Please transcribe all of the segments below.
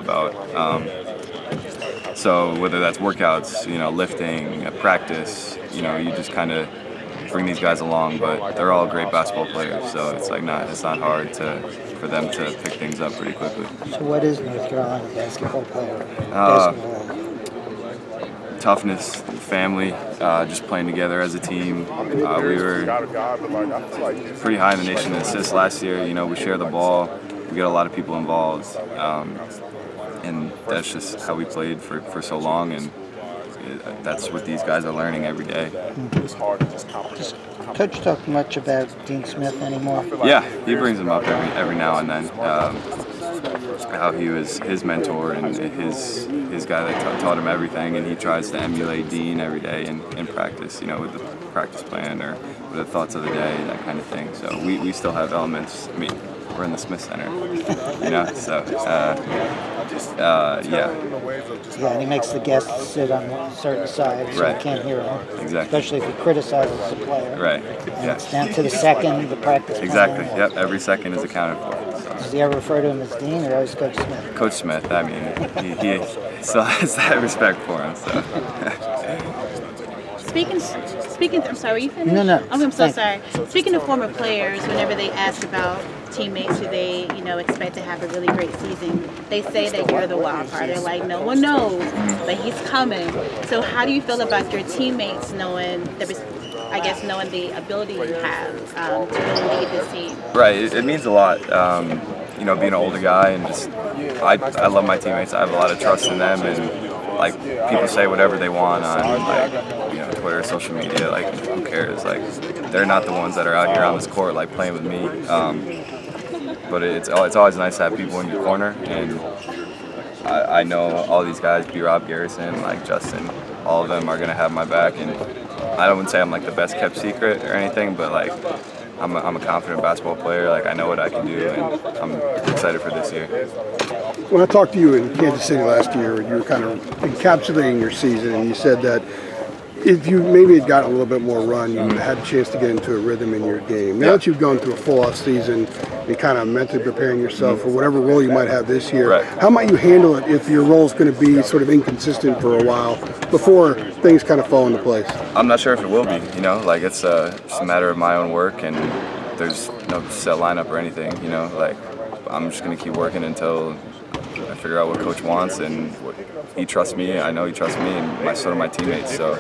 about. So whether that's workouts, lifting, practice, you just kind of bring these guys along. But they're all great basketball players, so it's not hard for them to pick things up pretty quickly. So what is North Carolina basketball player? Toughness, family, just playing together as a team. We were pretty high in the nation in assists last year. We share the ball. We get a lot of people involved. And that's just how we played for so long, and that's what these guys are learning every day. Does Coach talk much about Dean Smith anymore? Yeah, he brings him up every now and then. How he was his mentor and his guy that taught him everything, and he tries to emulate Dean every day in practice, with the practice plan or with the thoughts of the day, that kind of thing. So we still have elements. I mean, we're in the Smith Center, so yeah. Yeah, and he makes the guests sit on a certain side so you can't hear him. Exactly. Especially if he criticizes the player. Right. And it's down to the second, the practice plan. Exactly. Yep. Every second is accounted for. So. Does he ever refer to him as Dean or always Coach Smith? Coach Smith. I mean, he still has that respect for him. So. Speaking. I'm sorry. Are you finished? No. I'm so sorry. Speaking of former players, whenever they ask about teammates who they expect to have a really great season, they say that you're the wild card. They're like, no one knows, but he's coming. So how do you feel about your teammates knowing the ability you have to really lead this team? Right. It means a lot. Being an older guy and just I love my teammates. I have a lot of trust in them, and people say whatever they want on Twitter, social media. Who cares? They're not the ones that are out here on this court playing with me. But it's always nice to have people in your corner, and I know all these guys, B-Rob, Garrison, Justin, all of them are gonna have my back. And I wouldn't say I'm the best kept secret or anything, but I'm a confident basketball player. I know what I can do, and I'm excited for this year. When I talked to you in Kansas City last year, you were kind of encapsulating your season, and you said that if you maybe had gotten a little bit more run, you had a chance to get into a rhythm in your game. Now that you've gone through a full off season and kind of mentally preparing yourself for whatever role you might have this year, how might you handle it if your role is going to be sort of inconsistent for a while before things kind of fall into place? I'm not sure if it will be. It's just a matter of my own work, and there's no set lineup or anything. I'm just going to keep working until I figure out what coach wants, and he trusts me. I know he trusts me, and so do my teammates. So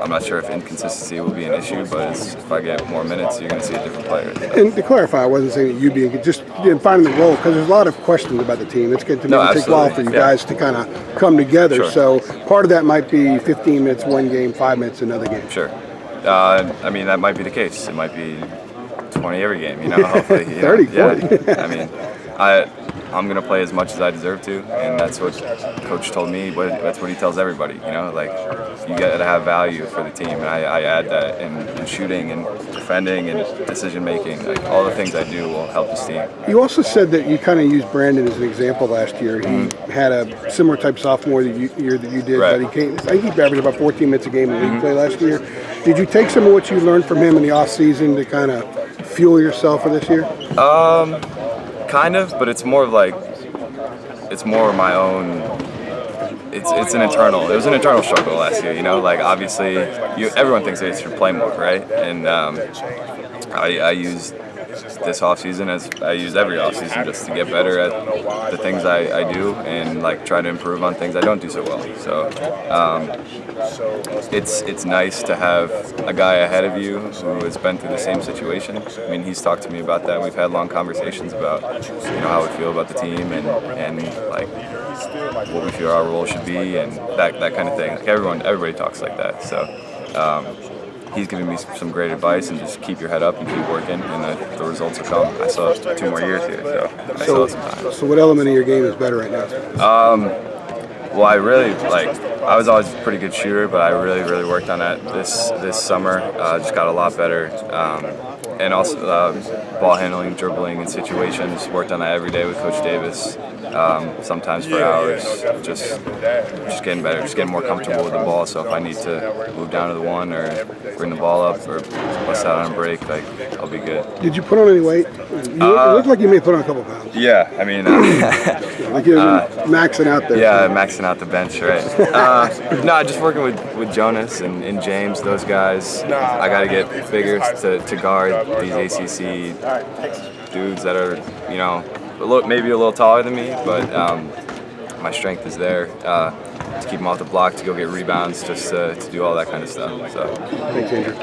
I'm not sure if inconsistency will be an issue, but if I get more minutes, you're going to see a different player. And to clarify, I wasn't saying that you being just finding the role, because there's a lot of questions about the team. It's going to take a while for you guys to kind of come together. Sure. So part of that might be 15 minutes one game, 5 minutes another game. Sure. That might be the case. It might be 20 every game. Hopefully. 30, 40. I'm going to play as much as I deserve to, and that's what Coach told me. That's what he tells everybody, you got to have value for the team, and I add that in shooting and defending and decision-making. All the things I do will help this team. You also said that you kind of used Brandon as an example last year. He had a similar type sophomore year that you did, but I think he averaged about 14 minutes a game in league play last year. Did you take some of what you learned from him in the offseason to kind of fuel yourself for this year? Kind of, but it's more of it's more of my own. It's an internal. It was an internal struggle last year. Obviously, everyone thinks they should play more, right? And I used this offseason as I use every offseason just to get better at the things I do and try to improve on things I don't do so well. So it's nice to have a guy ahead of you who has been through the same situation. I mean, he's talked to me about that. We've had long conversations about how we feel about the team and what we feel our role should be and that kind of thing. Everybody talks like that. So he's giving me some great advice, and just keep your head up and keep working, and the results will come. I still have 2 more years here, so I still have some time. So what element of your game is better right now? Well, I was always a pretty good shooter, but I really worked on that this summer. Just got a lot better. And also ball handling, dribbling in situations. Worked on that every day with Coach Davis, sometimes for hours. Just getting better, just getting more comfortable with the ball. So if I need to move down to the one or bring the ball up or bust out on a break, I'll be good. Did you put on any weight? It looked like you may have put on a couple pounds. Yeah, I mean, Like you're maxing out there. Yeah, maxing out the bench, right? No, just working with Jonas and James, those guys. I got to get bigger to guard these ACC dudes that are, you know, maybe a little taller than me, but my strength is there to keep them off the block, to go get rebounds, just to do all that kind of stuff. So. Thanks, Andrew.